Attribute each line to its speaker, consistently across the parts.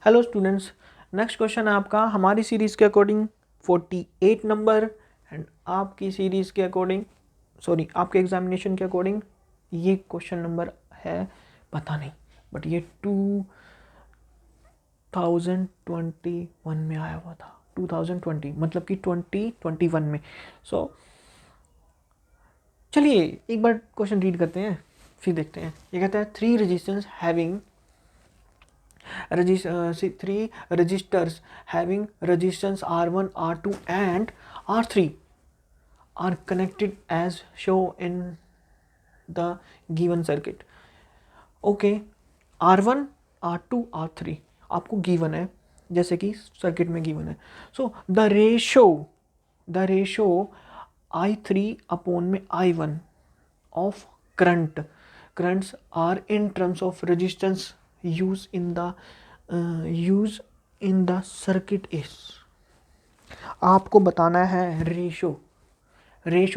Speaker 1: Hello students, next question है आपका हमारी सीरीज़ के अकॉर्डिंग 48 नंबर एंड आपकी सीरीज़ के अकॉर्डिंग आपके एग्जामिनेशन के अकॉर्डिंग ये क्वेश्चन नंबर है, पता नहीं बट ये 2021 में आया हुआ था। 2020 मतलब कि 2021 में। चलिए एक बार क्वेश्चन रीड करते हैं फिर देखते हैं। ये कहता है 3 resistance having three resistors having resistance R1, R2 and R3 are connected as shown in the given circuit. Okay, R1, R2, R3 आपको गिवन है जैसे कि सर्किट में गिवन है। So the ratio I3 upon में I1 of currents are in terms of resistance used in the circuit is। आपको बताना है रेशो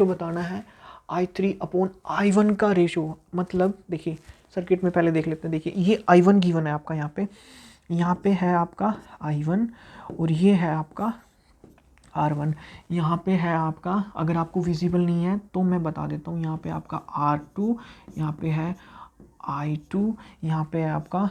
Speaker 1: बताना है I3 अपॉन I1 का रेशो। मतलब देखिए सर्किट में पहले देख लेते हैं। देखिए ये I1 गिवन है आपका, यहाँ पे है आपका I1 और ये है आपका R1। यहाँ पे है आपका, अगर आपको विजिबल नहीं है तो मैं बता देता हूँ, यहाँ पे आपका R2, यहाँ पे है I2, यहाँ पे है आपका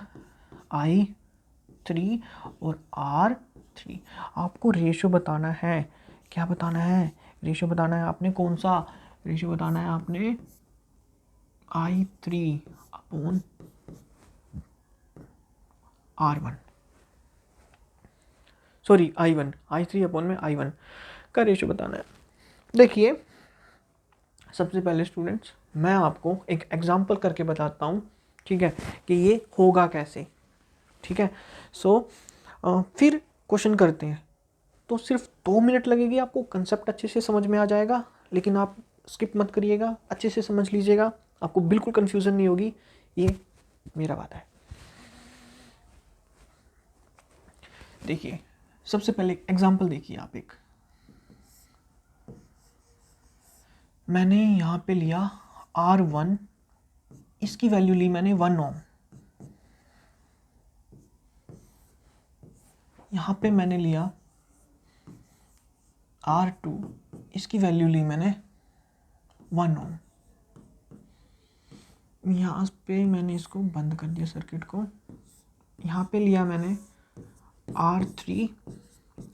Speaker 1: I3 और R3। आपको रेशो बताना है। क्या बताना है? रेशो बताना है आपने। कौन सा रेशो बताना है आपने? I3 upon R1, sorry I1, I3 upon में I1 का रेशो बताना है। देखिए सबसे पहले स्टूडेंट्स मैं आपको एक एग्जांपल करके बताता हूँ, ठीक है, कि ये होगा कैसे। ठीक है, फिर क्वेश्चन करते हैं। तो सिर्फ 2 मिनट लगेगी, आपको कंसेप्ट अच्छे से समझ में आ जाएगा, लेकिन आप स्किप मत करिएगा, अच्छे से समझ लीजिएगा, आपको बिल्कुल कंफ्यूजन नहीं होगी, ये मेरा वादा है। देखिए सबसे पहले एग्जांपल देखिए आप। एक मैंने यहाँ पे लिया R1, इसकी वैल्यू ली मैंने 1 ओम। यहाँ पे मैंने लिया R2, इसकी वैल्यू ली मैंने 1 ओम। यहाँ पे मैंने इसको बंद कर दिया सर्किट को। यहाँ पे लिया मैंने R3,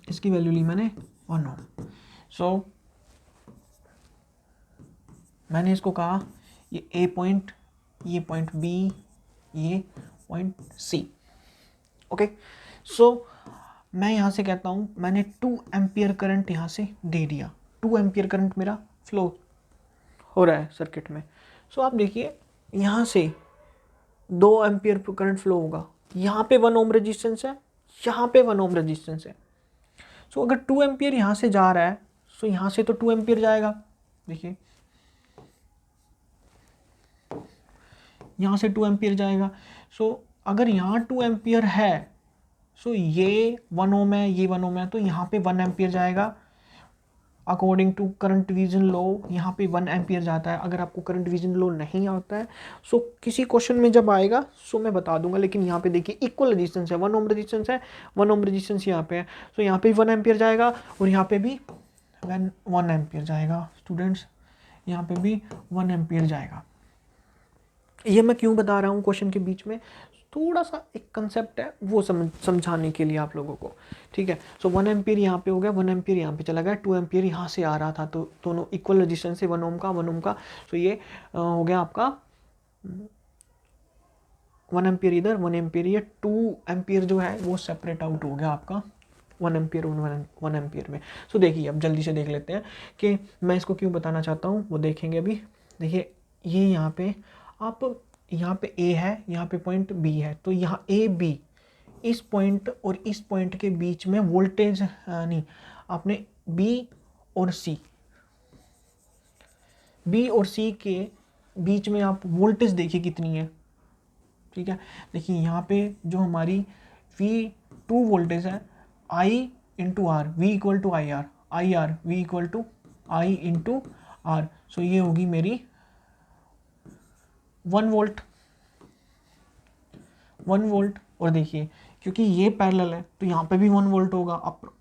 Speaker 1: इसकी वैल्यू ली मैंने 1 ओम। मैंने इसको कहा ये A पॉइंट, ये पॉइंट B, ये पॉइंट C। ओके, मैं यहाँ से कहता हूँ मैंने 2 एम्पियर करंट यहाँ से दे दिया। 2 एम्पियर करंट मेरा फ्लो हो रहा है सर्किट में। आप देखिए यहाँ से 2 एम्पियर करंट फ्लो होगा। यहाँ पे 1 ओम रेजिस्टेंस है, यहाँ पे 1 ओम रेजिस्टेंस है। अगर 2 एम्पियर यहाँ से जा रहा है यहाँ से तो 2 एम्पियर जाएगा। देखिए यहाँ से 2 एम्पियर जाएगा। अगर यहाँ 2 एम्पियर है ये 1 ओम है, ये 1 ओम है, तो यहाँ पे 1 एम्पियर जाएगा। According to current division law यहाँ पे 1 एम्पियर जाता है। अगर आपको करंट डिवीजन लॉ नहीं आता है किसी क्वेश्चन में जब आएगा मैं बता दूंगा। लेकिन यहाँ पे देखिए इक्वल रेजिस्टेंस है, 1 ओम रेजिस्टेंस है, 1 ओम रेजिस्टेंस यहाँ पे है, यहाँ पे 1 एम्पियर जाएगा और यहाँ पे भी 1 एम्पियर जाएगा। स्टूडेंट्स यहाँ पे भी 1 एम्पियर जाएगा। ये मैं क्यों बता रहा हूँ क्वेश्चन के बीच में, थोड़ा सा एक कंसेप्ट है वो समझाने के लिए आप लोगों को। ठीक है, 1 एम्पियर यहाँ पे हो गया, 1 एम्पियर यहाँ पे चला गया, 2 एम्पियर यहाँ से आ रहा था, तो दोनों इक्वल रेजिस्टेंस है, 1 ओम का 1 ओम का। ये हो गया आपका 1 एम्पियर इधर, 1 एम्पियर ये, 2 एम्पियर जो है वो सेपरेट आउट हो गया आपका 1 एम्पियर और 1 एम्पियर में। देखिए अब जल्दी से देख लेते हैं कि मैं इसको क्यों बताना चाहता हूँ, वो देखेंगे अभी। देखिए ये यहाँ पे आप, यहाँ पे A है, यहाँ पे पॉइंट B है, तो यहाँ A B इस पॉइंट और इस पॉइंट के बीच में वोल्टेज नहीं, आपने B और C के बीच में आप वोल्टेज देखिए कितनी है। ठीक है, देखिए यहाँ पे जो हमारी V2 वोल्टेज है, I into R, V equal to I R, V equal to I into R। ये होगी मेरी 1 वोल्ट और देखिए क्योंकि ये पैरेलल है तो यहाँ पे भी 1 वोल्ट होगा। अब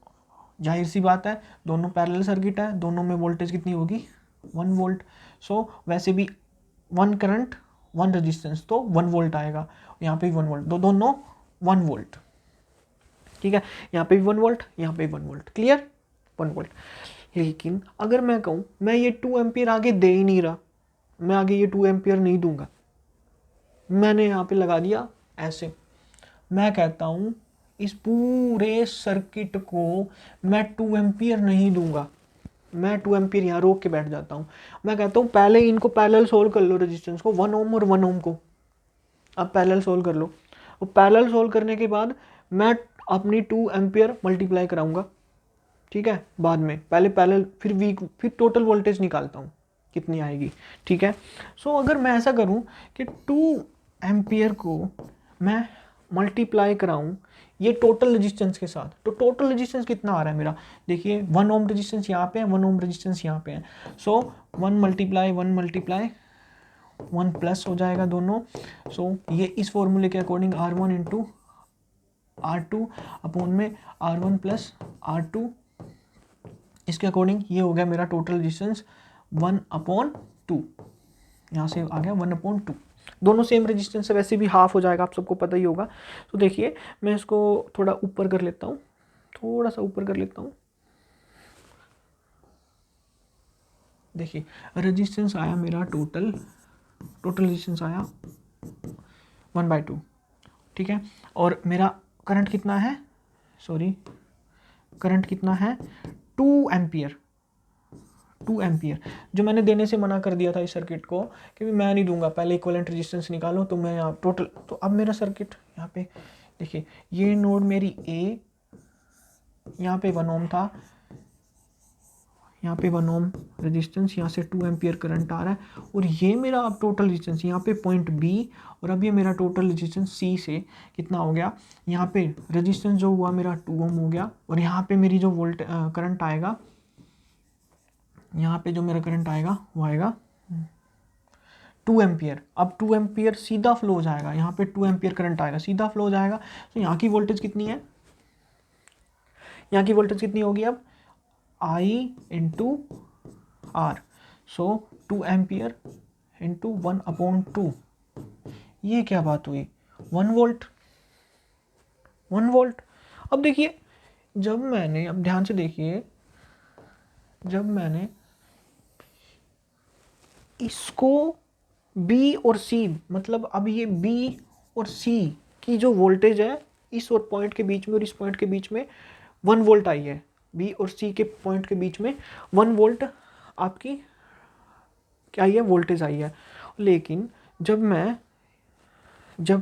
Speaker 1: जाहिर सी बात है दोनों पैरेलल सर्किट है, दोनों में वोल्टेज कितनी होगी 1 वोल्ट। सो वैसे भी 1 करंट 1 रेजिस्टेंस तो 1 वोल्ट आएगा, यहाँ पे भी 1 वोल्ट, दोनों 1 वोल्ट। ठीक है, यहाँ पे भी 1 वोल्ट, यहाँ पे भी 1 वोल्ट, क्लियर 1 वोल्ट। लेकिन अगर मैं कहूँ मैं ये 2 एम्पियर आगे दे ही नहीं रहा, मैं आगे ये 2 एम्पियर नहीं दूंगा, मैंने यहाँ पे लगा दिया ऐसे, मैं कहता हूँ इस पूरे सर्किट को मैं 2 एम्पियर नहीं दूंगा, मैं 2 एम्पियर यहाँ रोक के बैठ जाता हूँ। मैं कहता हूँ पहले इनको पैरेलल सोल्व कर लो, रेजिस्टेंस को 1 ओम और 1 ओम को अब पैरेलल सोल्व कर लो। वो पैरेलल सोल्व करने के बाद मैं अपनी 2 एम्पियर मल्टीप्लाई कराऊंगा, ठीक है, बाद में पहले पैरेलल फिर टोटल वोल्टेज निकालता हूँ कितनी आएगी। ठीक है, सो अगर मैं ऐसा करूँ कि 2 एम्पियर को मैं मल्टीप्लाई कराऊँ ये टोटल रेजिस्टेंस के साथ, तो टोटल रेजिस्टेंस कितना आ रहा है मेरा, देखिए 1 ओम रेजिस्टेंस यहाँ पे है, 1 ओम रेजिस्टेंस यहाँ पे है। सो 1 मल्टीप्लाई 1 प्लस हो जाएगा दोनों। सो ये इस फॉर्मूले के according R1 into R2 upon में R1 प्लस R2, इसके अकॉर्डिंग ये हो गया मेरा टोटल रेजिस्टेंस 1/2, यहाँ से आ गया 1/2। दोनों सेम रेजिस्टेंस है, वैसे भी हाफ हो जाएगा, आप सबको पता ही होगा। तो देखिए मैं इसको थोड़ा ऊपर कर लेता हूँ, थोड़ा सा ऊपर कर लेता हूँ। देखिए रेजिस्टेंस आया मेरा टोटल रेजिस्टेंस आया 1/2, ठीक है। और मेरा करंट कितना है, करंट कितना है 2 एम्पियर, 2 एम्पियर जो मैंने देने से मना कर दिया था इस सर्किट को कि मैं नहीं दूंगा, पहले इक्विवेलेंट रेजिस्टेंस निकालो। तो मैं यहाँ टोटल, तो अब मेरा सर्किट यहाँ पे देखिए ये नोड मेरी ए, यहाँ पे 1 ओम था, यहाँ पे 1 ओम रेजिस्टेंस, यहाँ से 2 एम्पियर करंट आ रहा है, और ये मेरा अब टोटल रेजिस्टेंस यहाँ पे पॉइंट बी, और अब ये मेरा टोटल रेजिस्टेंस सी से कितना हो गया, यहाँ पे रेजिस्टेंस जो हुआ मेरा 2 ओम हो गया, और यहाँ पे मेरी जो करंट आएगा, यहाँ पे जो मेरा करंट आएगा वो आएगा 2 एम्पियर। अब 2 एम्पियर सीधा फ्लो हो जाएगा, यहाँ पे 2 एम्पियर करंट आएगा, सीधा फ्लो हो जाएगा। तो यहाँ की वोल्टेज कितनी है, यहाँ की वोल्टेज कितनी होगी अब I into R, so 2 ampere into 1/2, ये क्या बात हुई 1 वोल्ट, 1 वोल्ट। अब देखिए जब मैंने, अब ध्यान से देखिए, जब मैंने इसको B और C, मतलब अब ये B और C की जो वोल्टेज है इस और पॉइंट के बीच में और इस पॉइंट के बीच में 1 वोल्ट आई है, B और C के पॉइंट के बीच में 1 वोल्ट आपकी क्या आई है, वोल्टेज आई है। लेकिन जब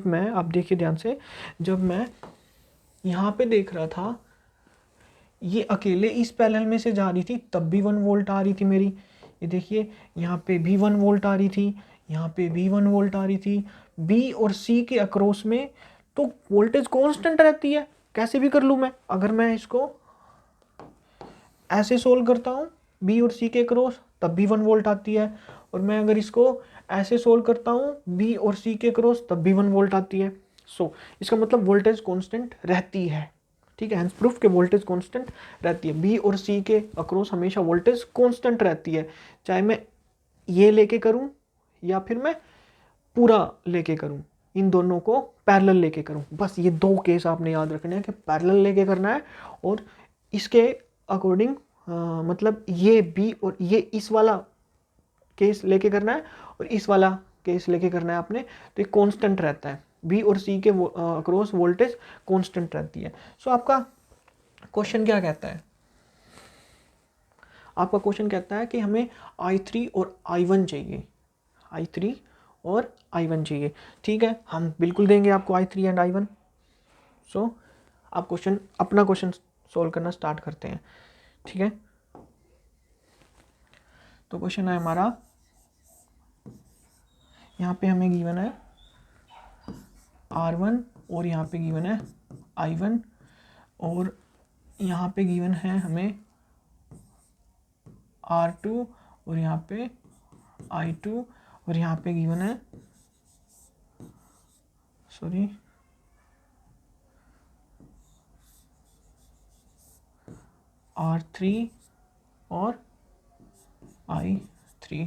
Speaker 1: मैं आप देखिए ध्यान से, जब मैं यहाँ पे देख रहा था ये अकेले इस पैनल में से जा रही थी तब भी 1 वोल्ट आ रही थी मेरी, ये देखिए यहाँ पे भी 1 वोल्ट आ रही थी, यहाँ पे भी 1 वोल्ट आ रही थी, बी और सी के अक्रॉस में तो वोल्टेज कांस्टेंट रहती है। कैसे भी कर लूँ मैं, अगर मैं इसको ऐसे सोल्व करता हूँ बी और सी के अक्रॉस तब भी 1 वोल्ट आती है, और मैं अगर इसको ऐसे सोल्व करता हूँ बी और सी के अक्रॉस तब भी 1 वोल्ट आती है। सो इसका मतलब वोल्टेज कांस्टेंट रहती है, ठीक है, हेंस प्रूफ के वोल्टेज कांस्टेंट रहती है, बी और सी के अक्रॉस हमेशा वोल्टेज कांस्टेंट रहती है, चाहे मैं ये लेके करूं या फिर मैं पूरा लेके करूं, इन दोनों को पैरेलल लेके करूं। बस ये 2 केस आपने याद रखने हैं कि पैरेलल लेके करना है, और इसके अकॉर्डिंग मतलब ये बी और ये इस वाला केस लेके करना है और इस वाला केस लेके करना है आपने, तो ये कांस्टेंट रहता है, बी और सी के अक्रॉस वोल्टेज कांस्टेंट रहती है। सो आपका क्वेश्चन क्या कहता है, आपका क्वेश्चन कहता है कि हमें I3 और I1 चाहिए, I3 और I1 चाहिए, ठीक है, हम बिल्कुल देंगे आपको I3 एंड I1। सो आप अपना क्वेश्चन सोल्व करना स्टार्ट करते हैं, ठीक है। तो क्वेश्चन है हमारा, यहाँ पे हमें गिवन है R1 और यहाँ पे गिवन है I1, और यहाँ पे गिवन है हमें R2 और यहाँ पे I2, और यहाँ पे गिवन है R3 और I3।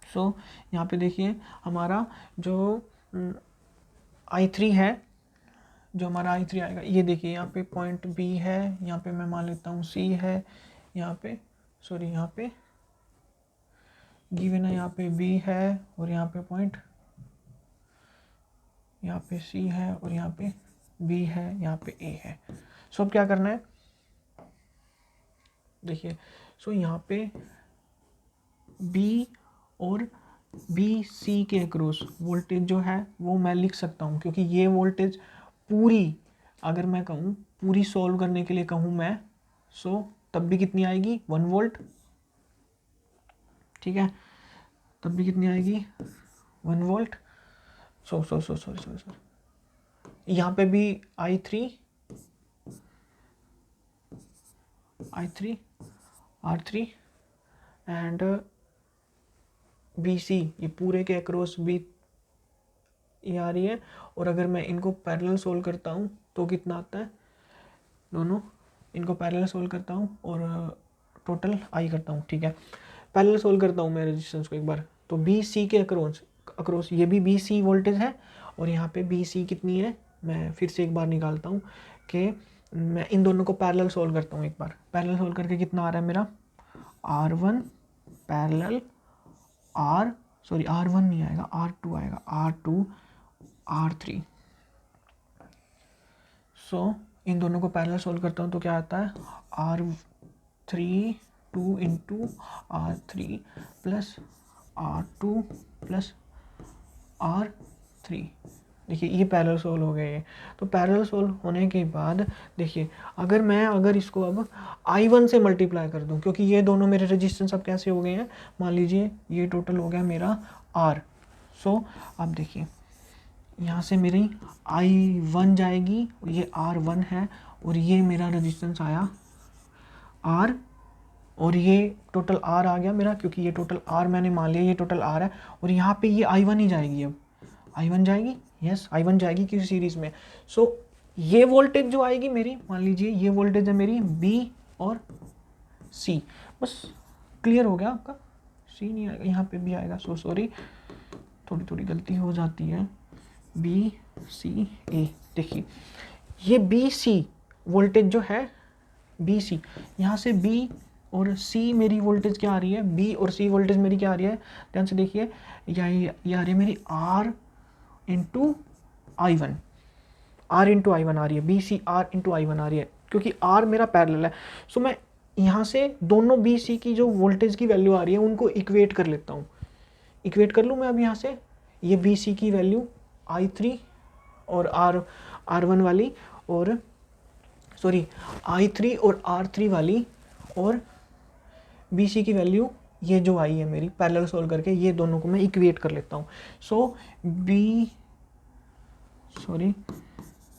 Speaker 1: सो यहाँ पे देखिए हमारा जो I3 है, जो हमारा I3 आएगा, ये देखिए यहाँ पे पॉइंट B है, यहाँ पे मैं मान लेता हूँ C है, यहाँ पे सॉरी यहाँ पे गिवन है, यहाँ पे B है और यहाँ पे पॉइंट, यहाँ पे C है और यहाँ पे B है, यहाँ पे A है। सो अब क्या करना है, देखिए सो यहाँ पे B और BC के अक्रॉस वोल्टेज जो है वो मैं लिख सकता हूँ, क्योंकि ये वोल्टेज पूरी, अगर मैं कहूँ पूरी सॉल्व करने के लिए कहूँ मैं, सो तब भी कितनी आएगी 1 वोल्ट, ठीक है, तब भी कितनी आएगी 1 वोल्ट। सॉरी यहाँ पे भी I3 R3 एंड BC, ये पूरे के अक्रॉस भी ये आ रही है, और अगर मैं इनको पैरेलल सोल्व करता हूँ तो कितना आता है, दोनों इनको पैरेलल सोल्व करता हूँ और टोटल I करता हूँ, ठीक है। पैरेलल सोल्व करता हूँ मैं रेजिस्टेंस को एक बार, तो BC के अक्रॉस ये भी BC वोल्टेज है और यहाँ पे BC कितनी है, मैं फिर से एक बार निकालता हूँ कि मैं इन दोनों को पैरेलल सोल्व करता हूँ। एक बार पैरेलल सोल्व करके कितना आ रहा है मेरा, R1 पैरेलल R1 नहीं आएगा, R2 आएगा, R2 R3। सो इन दोनों को पैरेलल सोल्व करता हूँ तो क्या आता है, R3 2 into R3 plus R2 plus R3। देखिए ये पैरेलल सोल्व हो गए ये। तो पैरेलल सोल्व होने के बाद देखिए अगर इसको अब I1 से मल्टीप्लाई कर दूं, क्योंकि ये दोनों मेरे रेजिस्टेंस अब कैसे हो गए हैं, मान लीजिए ये टोटल हो गया मेरा R। सो अब देखिए यहाँ से मेरी I1 जाएगी, ये R1 है और ये मेरा रेजिस्टेंस आया R, और ये टोटल R आ गया मेरा, क्योंकि ये टोटल R मैंने मान लिया ये टोटल R है, और यहाँ पे ये I1 ही जाएगी, अब I1 जाएगी, यस I1 जाएगी किसी सीरीज़ में। सो ये वोल्टेज जो आएगी मेरी, मान लीजिए ये वोल्टेज है मेरी B और C, बस क्लियर हो गया आपका, C नहीं आएगा, यहाँ पे भी आएगा, सो सॉरी थोड़ी गलती हो जाती है, BCA। देखिए ये BC वोल्टेज जो है, BC यहाँ से B और C मेरी वोल्टेज क्या आ रही है, B और C वोल्टेज मेरी क्या आ रही है, ध्यान से देखिए, ये आ रही है मेरी R into I1, R into I1 आ रही है, BC R इंटू I1 आ रही है, क्योंकि R मेरा पैरेलल है। सो मैं यहाँ से दोनों BC की जो वोल्टेज की वैल्यू आ रही है उनको इक्वेट कर लेता हूँ, इक्वेट कर लूँ मैं अब यहाँ से, ये BC की वैल्यू I3 और R1 वाली, और सॉरी I3 और R3 वाली, और BC की वैल्यू ये जो आई है मेरी पैरेलल सोल्व करके, ये दोनों को मैं इक्वेट कर लेता हूँ। सो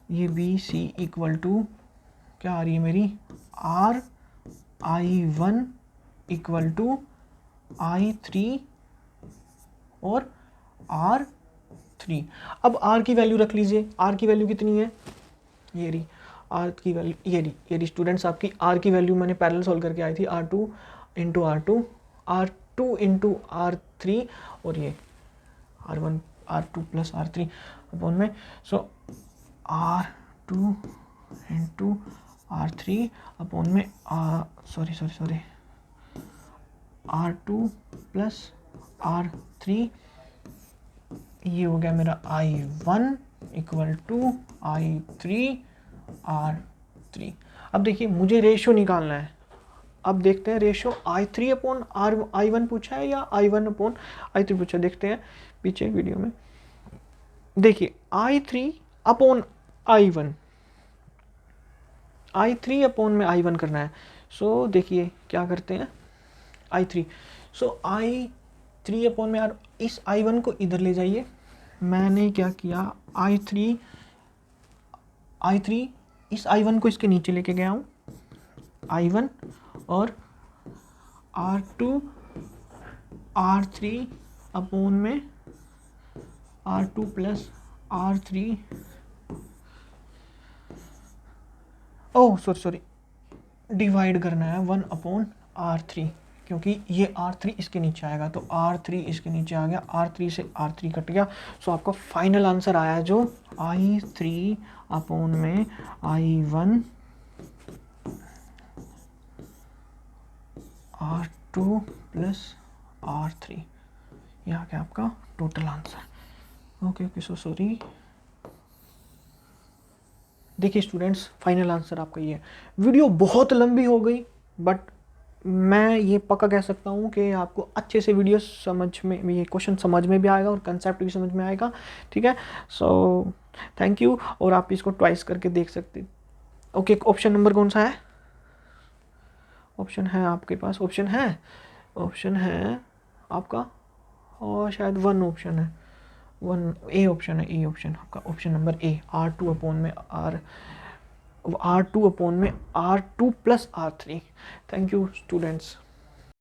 Speaker 1: ये BC इक्वल टू क्या आ रही है मेरी, I1 इक्वल टू I3 और R3। अब R की वैल्यू रख लीजिए, R की वैल्यू कितनी है, ये रही R की वैल्यू, ये रही स्टूडेंट्स आपकी R की वैल्यू मैंने पैरेलल सोल्व करके आई थी, R2 into R2 into R3, और ये R1 R2 plus R3 upon में, सो R2 इंटू R3 अपॉन में सॉरी R2 प्लस R3, ये हो गया मेरा I1 equal to I3 R3। अब देखिए मुझे रेशियो निकालना है, अब देखते हैं रेशियो I3 अपॉन I1 पूछा है या I1 अपॉन I3 पूछा है, देखते हैं पीछे वीडियो में। देखिए I3 अपॉन I3 अपॉन में I1 करना है। सो देखिए क्या करते हैं, I3 सो I3 अपॉन में, यार इस I1 को इधर ले जाइए, मैंने क्या किया I3 इस I1 को इसके नीचे लेके गया हूँ, I1 और R2 R3 अपॉन में R2 plus R3, oh sorry, divide करना है 1/R3, क्योंकि ये R3 इसके नीचे आएगा, तो R3 इसके नीचे आ गया, R3 से R3 कट गया। सो आपका फाइनल आंसर आया जो I3 अपॉन में I1 R2 प्लस R3, ये आ गया आपका total answer. Okay so sorry. देखिए स्टूडेंट्स, फाइनल आंसर आपका ये है। वीडियो बहुत लंबी हो गई, बट मैं ये पक्का कह सकता हूँ कि आपको अच्छे से वीडियो समझ में, ये क्वेश्चन समझ में भी आएगा और कंसेप्ट भी समझ में आएगा। ठीक है, सो थैंक यू। और आप इसको ट्वाइस करके देख सकते। ओके, ऑप्शन नंबर कौन सा है? ऑप्शन है आपके पास, ऑप्शन है आपका, और शायद वन ऑप्शन है, वन ए ऑप्शन है, ए ऑप्शन आपका, option number A, R2 upon में R2 plus R3। Thank you students.